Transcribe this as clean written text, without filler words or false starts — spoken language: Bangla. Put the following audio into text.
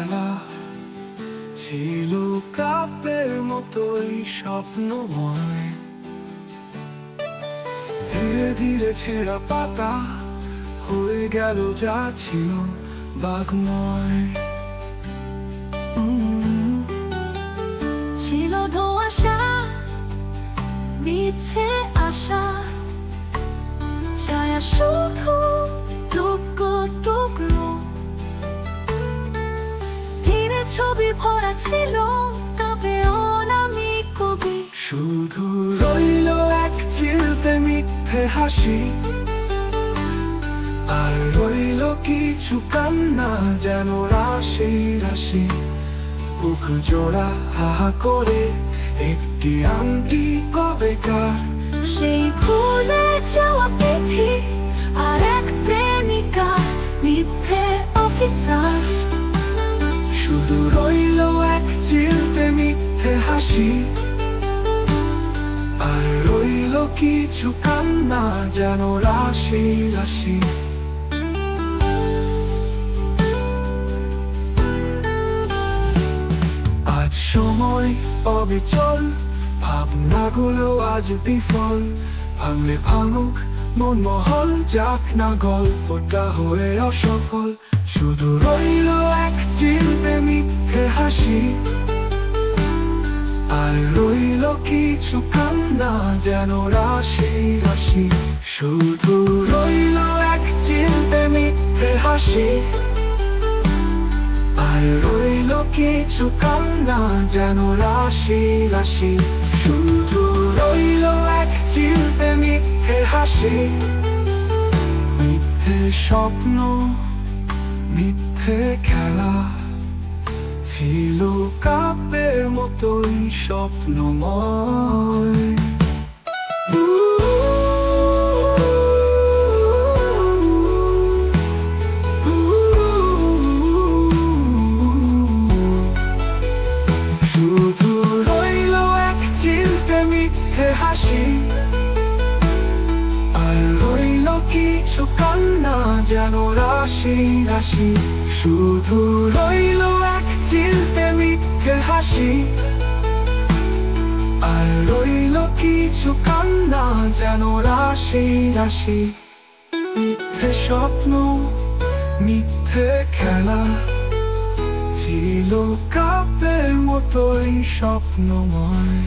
খেলা ছিল কাপের মতোই স্বপ্নময়। ধীরে ধীরে ছেঁড়া পাতা হয়ে গেল যা ছিল বাঘময়। ছিল ধোঁয়াশা, দিচ্ছে আশা, ছায়া শুধু টুকরো টুকরো। দিনের ছবি ভরা ছিল তবে অনামি কবি। শুধু রইল এক চিলতে মিথ্যে হাসি, আর রইল কিছু কান্না যেন রাশি রাশি। বুক জোড়া হাহা করে একটি আংটি কবেকার। সেই ভুলে যাওয়া তিথি আর এক প্রেমিকা মিথ্যে অফিসার। শুধু রইল এক চিলতে মিথ্যে হাসি, আর রইল কিছু কান্না যেন রাশি রাশি। আজ সময় অবিচল, ভাবনাগুলো আজ বিফল। ভাঙলে ভাঙুক মন মহল, যাক না গল্পটা হয়ে অসফল। শুধু রইল এক চিলতে মিথ্যে হাসি, আর রইল কিছু কান্না যেন রাশি রাশি। শুধু রইল এক চিলতে মিথ্যে হাসি, আর রইল কিছু কান্না যেন রাশি রাশি। শুধু রইল এক চিলতে মিথ্যে হাসি, মিথ্যে স্বপ্ন মিথ্যে খেলা ছিল কাপের মতোই স্বপ্নময়। শুধু রইল এক চিলতে মিথ্যে হাসি, আর রইল কিছু কান্না যেন রাশি রাশি। শুধু রইল এক চিলতে মিথ্যে হাসি, আর রইল কিছু কান্না যেন রাশি রাশি। মিথ্যে স্বপ্ন মিথ্যে খেলা ছিল কাপের মতোই স্বপ্নময়।